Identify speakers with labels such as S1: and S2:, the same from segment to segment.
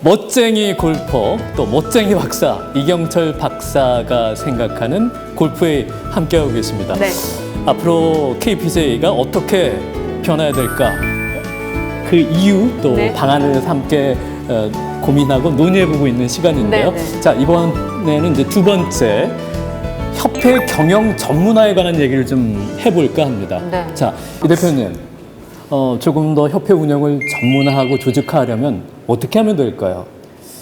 S1: 멋쟁이 골퍼 또 멋쟁이 박사 이경철 박사가 생각하는 골프에 함께하고 계십니다.
S2: 네.
S1: 앞으로 KPGA가 어떻게 변해야 될까? 그 이유 또
S2: 네.
S1: 방안을 함께 고민하고 논의해보고 있는 시간인데요.
S2: 네.
S1: 자, 이번에는 이제 두 번째 협회 경영 전문화에 관한 얘기를 좀 해볼까 합니다.
S2: 네.
S1: 자, 이 대표님, 조금 더 협회 운영을 전문화하고 조직화하려면 어떻게 하면 될까요?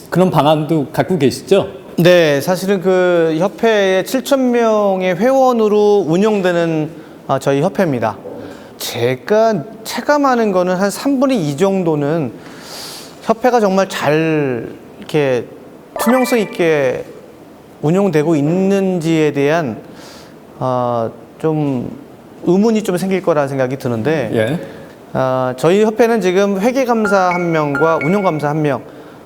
S1: 그런 방안도 갖고 계시죠?
S3: 네, 사실은 그 협회의 7,000명의 회원으로 운영되는 저희 협회입니다. 제가 체감하는 거는 한 3분의 2 정도는 협회가 정말 잘 이렇게 투명성 있게 운영되고 있는지에 대한 좀 의문이 좀 생길 거라는 생각이 드는데
S1: 예.
S3: 저희 협회는 지금 회계감사 1명과 운영감사 1명,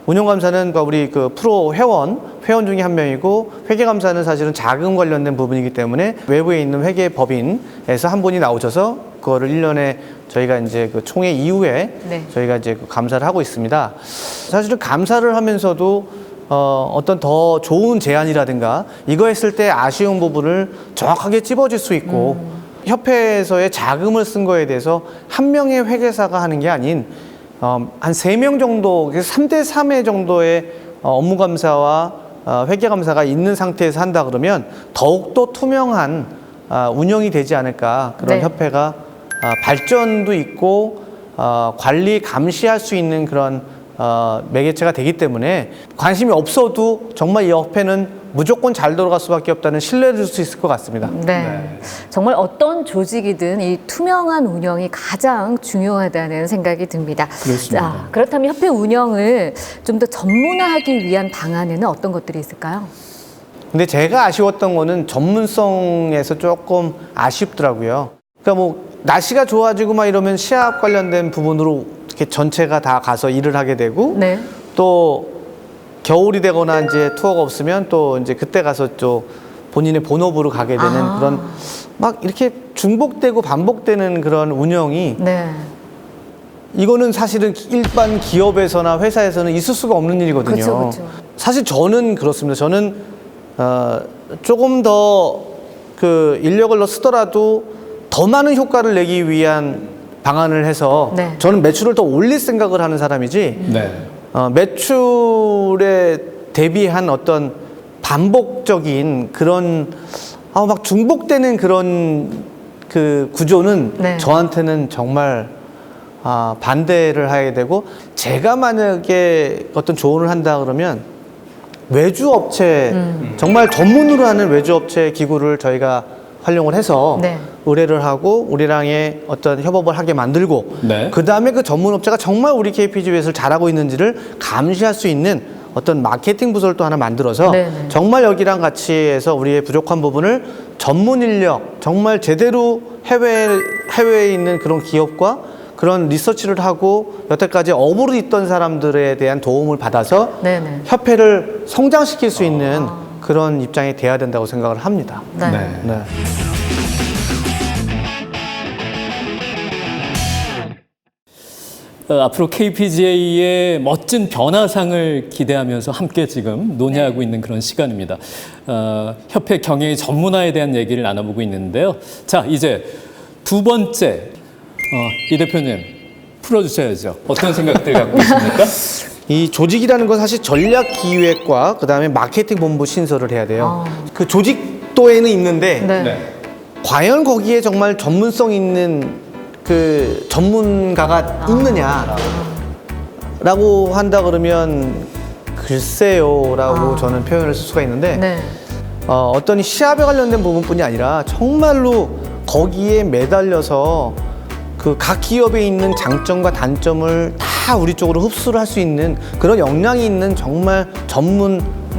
S3: 운영감사는 우리 그 프로 회원 중에 1명이고 회계감사는 사실은 자금 관련된 부분이기 때문에 외부에 있는 회계법인에서 한 분이 나오셔서 그거를 1년에 저희가 이제 그 총회 이후에
S2: 네.
S3: 저희가 이제 그 감사를 하고 있습니다. 사실은 감사를 하면서도 어떤 더 좋은 제안이라든가 이거 했을 때 아쉬운 부분을 정확하게 찝어줄 수 있고 협회에서의 자금을 쓴 거에 대해서 한 명의 회계사가 하는 게 아닌 한 3명 정도, 3대 3의 정도의 업무감사와 회계감사가 있는 상태에서 한다 그러면 더욱더 투명한 운영이 되지 않을까. 그런
S2: 네.
S3: 협회가 발전도 있고 관리, 감시할 수 있는 그런 매개체가 되기 때문에 관심이 없어도 정말 이 협회는 무조건 잘 돌아갈 수밖에 없다는 신뢰를 줄 수 있을 것 같습니다.
S2: 네. 정말 어떤 조직이든 이 투명한 운영이 가장 중요하다는 생각이 듭니다.
S1: 그렇습니다.
S2: 자, 그렇다면 협회 운영을 좀 더 전문화하기 위한 방안에는 어떤 것들이 있을까요?
S3: 근데 제가 아쉬웠던 거는 전문성에서 조금 아쉽더라고요. 그러니까 뭐 날씨가 좋아지고 막 이러면 시합 관련된 부분으로 이렇게 전체가 다 가서 일을 하게 되고
S2: 네.
S3: 또 겨울이 되거나 이제 투어가 없으면 또 이제 그때 가서 또 본인의 본업으로 가게 되는 그런 막 이렇게 중복되고 반복되는 그런 운영이
S2: 네.
S3: 이거는 사실은 일반 기업에서나 회사에서는 있을 수가 없는 일이거든요.
S2: 그렇죠.
S3: 사실 저는 그렇습니다. 저는 조금 더 그 인력을 쓰더라도 더 많은 효과를 내기 위한 방안을 해서
S2: 네.
S3: 저는 매출을 더 올릴 생각을 하는 사람이지
S1: 네.
S3: 매출에 대비한 어떤 반복적인 그런 막 중복되는 그런 그 구조는
S2: 네.
S3: 저한테는 정말 반대를 하게 되고, 제가 만약에 어떤 조언을 한다 그러면 외주 업체, 정말 전문으로 하는 외주 업체 기구를 저희가 활용을 해서
S2: 네.
S3: 의뢰를 하고 우리랑의 어떤 협업을 하게 만들고
S1: 네.
S3: 그 다음에 그 전문 업체가 정말 우리 KPGA에서 잘하고 있는지를 감시할 수 있는 어떤 마케팅 부서를 또 하나 만들어서
S2: 네네.
S3: 정말 여기랑 같이 해서 우리의 부족한 부분을 전문 인력, 정말 제대로 해외에 있는 그런 기업과 그런 리서치를 하고 여태까지 업으로 있던 사람들에 대한 도움을 받아서
S2: 네네.
S3: 협회를 성장시킬 수 있는 그런 입장이 돼야 된다고 생각을 합니다.
S2: 네.
S3: 네.
S1: 앞으로 KPGA의 멋진 변화상을 기대하면서 함께 지금 논의하고 있는 그런 시간입니다. 협회 경영의 전문화에 대한 얘기를 나눠보고 있는데요. 자, 이제 두 번째, 이 대표님 풀어주셔야죠. 어떤 생각들 갖고 계십니까?
S3: 이 조직이라는 건 사실 전략기획과 그 다음에 마케팅 본부 신설을 해야 돼요. 그 조직도에는 있는데
S2: 네.
S1: 네.
S3: 과연 거기에 정말 전문성 있는 그 전문가가 있느냐라고 한다 그러면 글쎄요라고 저는 표현을 쓸 수가 있는데
S2: 네.
S3: 어떤 시합에 관련된 부분뿐이 아니라 정말로 거기에 매달려서 그 각 기업에 있는 장점과 단점을 다 우리 쪽으로 흡수를 할 수 있는 그런 역량이 있는 정말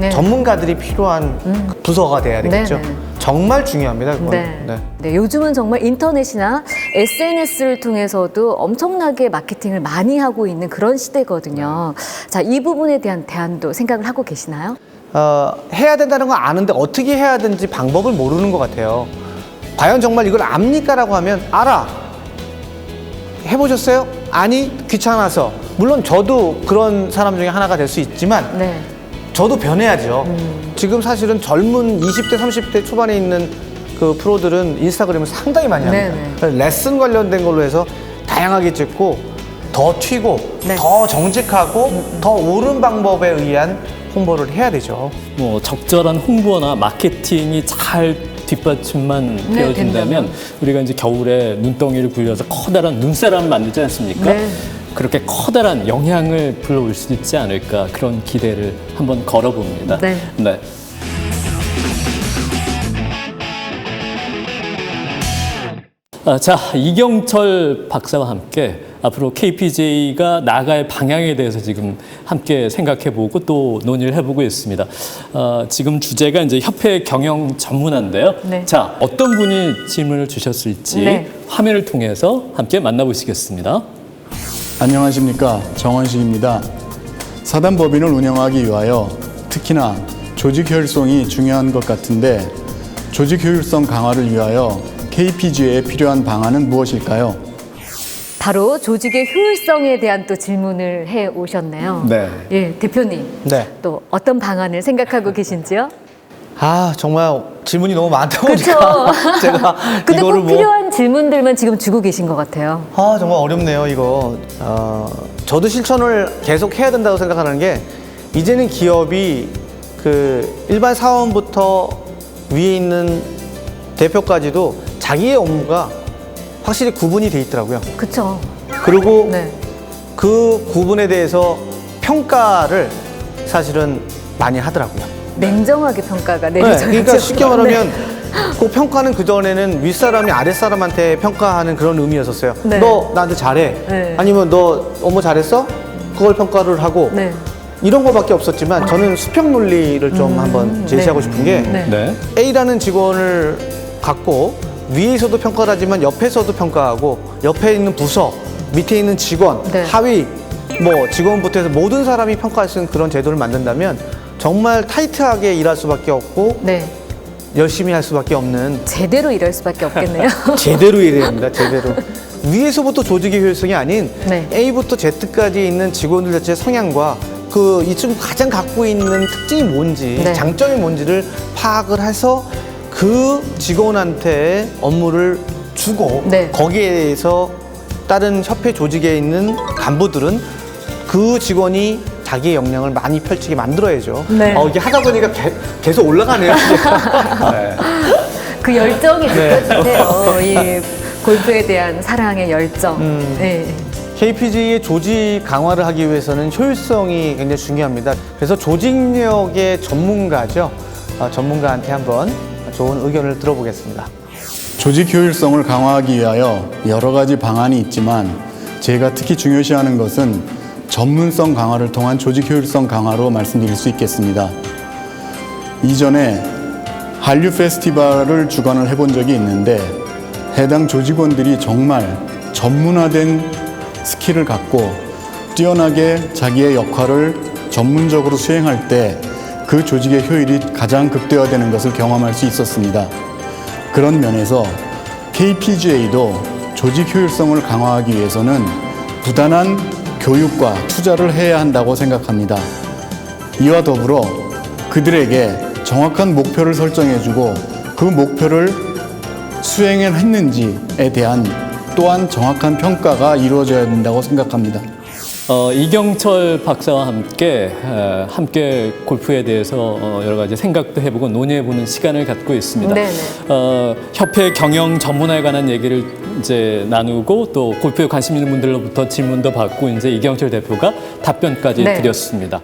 S2: 네.
S3: 전문가들이 필요한 부서가 돼야 되겠죠.
S2: 네, 네.
S3: 정말 중요합니다. 그건.
S2: 네. 네, 요즘은 정말 인터넷이나 SNS를 통해서도 엄청나게 마케팅을 많이 하고 있는 그런 시대거든요. 자, 이 부분에 대한 대안도 생각을 하고 계시나요?
S3: 해야 된다는 건 아는데 어떻게 해야 되는지 방법을 모르는 것 같아요. 과연 정말 이걸 압니까? 라고 하면 알아. 해보셨어요? 아니, 귀찮아서. 물론 저도 그런 사람 중에 하나가 될 수 있지만
S2: 네.
S3: 저도 변해야죠. 지금 사실은 젊은 20대, 30대 초반에 있는 그 프로들은 인스타그램을 상당히 많이 합니다. 그래서 레슨 관련된 걸로 해서 다양하게 찍고 더 튀고
S2: 네.
S3: 더 정직하고 더 옳은 방법에 의한 홍보를 해야 되죠.
S1: 뭐 적절한 홍보나 마케팅이 잘 뒷받침만
S2: 네,
S1: 되어진다면
S2: 된다면.
S1: 우리가 이제 겨울에 눈덩이를 굴려서 커다란 눈사람을 만들지 않습니까?
S2: 네.
S1: 그렇게 커다란 영향을 불러올 수 있지 않을까 그런 기대를 한번 걸어봅니다.
S2: 네.
S1: 네. 자, 이경철 박사와 함께 앞으로 KPJ가 나아갈 방향에 대해서 지금 함께 생각해보고 또 논의를 해보고 있습니다. 지금 주제가 이제 협회 경영 전문화인데요.
S2: 네.
S1: 자, 어떤 분이 질문을 주셨을지
S2: 네.
S1: 화면을 통해서 함께 만나보시겠습니다.
S4: 안녕하십니까, 정원식입니다. 사단법인을 운영하기 위하여 특히나 조직 효율성이 중요한 것 같은데 조직 효율성 강화를 위하여 KPGA에 필요한 방안은 무엇일까요?
S2: 바로 조직의 효율성에 대한 또 질문을 해 오셨네요.
S1: 네.
S2: 예, 대표님.
S3: 네.
S2: 또 어떤 방안을 생각하고 계신지요?
S3: 아, 정말 질문이 너무 많다
S2: 그렇죠.
S3: 보니까 제가
S2: 근데
S3: 이거를
S2: 꼭 필요한 질문들만 지금 주고 계신 것 같아요.
S3: 아, 정말 어렵네요, 이거. 저도 실천을 계속 해야 된다고 생각하는 게 이제는 기업이 그 일반 사원부터 위에 있는 대표까지도 자기의 업무가 확실히 구분이 돼 있더라고요.
S2: 그렇죠.
S3: 그리고
S2: 네.
S3: 그 구분에 대해서 평가를 사실은 많이 하더라고요.
S2: 냉정하게 평가가
S3: 네,
S2: 내려져야죠.
S3: 그러니까 쉽게 말하면
S2: 네.
S3: 그 평가는 그전에는 윗사람이 아랫사람한테 평가하는 그런 의미였었어요.
S2: 네.
S3: 너 나한테 잘해.
S2: 네.
S3: 아니면 너 업무 잘했어? 그걸 평가를 하고
S2: 네.
S3: 이런 거밖에 없었지만 저는 수평 논리를 좀 한번 제시하고
S2: 네.
S3: 싶은 게
S2: 네.
S1: 네.
S3: A라는 직원을 갖고 위에서도 평가를 하지만 옆에서도 평가하고 옆에 있는 부서, 밑에 있는 직원,
S2: 네.
S3: 하위 뭐 직원부터 해서 모든 사람이 평가할 수 있는 그런 제도를 만든다면 정말 타이트하게 일할 수밖에 없고
S2: 네.
S3: 열심히 할 수밖에 없는
S2: 제대로 일할 수밖에 없겠네요.
S3: 제대로 일해야 됩니다. 제대로. 위에서부터 조직의 효율성이 아닌
S2: 네.
S3: A부터 Z까지 있는 직원들 자체의 성향과 그 이 친구 가장 갖고 있는 특징이 뭔지,
S2: 네.
S3: 장점이 뭔지를 파악을 해서 그 직원한테 업무를 주고
S2: 네.
S3: 거기에 대해서 다른 협회 조직에 있는 간부들은 그 직원이 자기의 역량을 많이 펼치게 만들어야죠.
S2: 네.
S3: 이게 하다 보니까 계속 올라가네요. 네.
S2: 그 열정이
S3: 네.
S2: 느껴지세요. 이 골프에 대한 사랑의 열정. 네.
S3: KPG의 조직 강화를 하기 위해서는 효율성이 굉장히 중요합니다. 그래서 조직력의 전문가죠. 전문가한테 한번 좋은 의견을 들어보겠습니다.
S4: 조직 효율성을 강화하기 위하여 여러 가지 방안이 있지만 제가 특히 중요시하는 것은 전문성 강화를 통한 조직 효율성 강화로 말씀드릴 수 있겠습니다. 이전에 한류 페스티벌을 주관을 해본 적이 있는데 해당 조직원들이 정말 전문화된 스킬을 갖고 뛰어나게 자기의 역할을 전문적으로 수행할 때 그 조직의 효율이 가장 극대화되는 것을 경험할 수 있었습니다. 그런 면에서 KPGA도 조직 효율성을 강화하기 위해서는 부단한 교육과 투자를 해야 한다고 생각합니다. 이와 더불어 그들에게 정확한 목표를 설정해주고 그 목표를 수행을 했는지에 대한 또한 정확한 평가가 이루어져야 된다고 생각합니다.
S1: 이경철 박사와 함께 골프에 대해서 여러 가지 생각도 해보고 논의해보는 시간을 갖고 있습니다.
S2: 네네.
S1: 협회 경영 전문화에 관한 얘기를 이제 나누고 또 골프에 관심 있는 분들로부터 질문도 받고 이제 이경철 대표가 답변까지
S2: 네.
S1: 드렸습니다.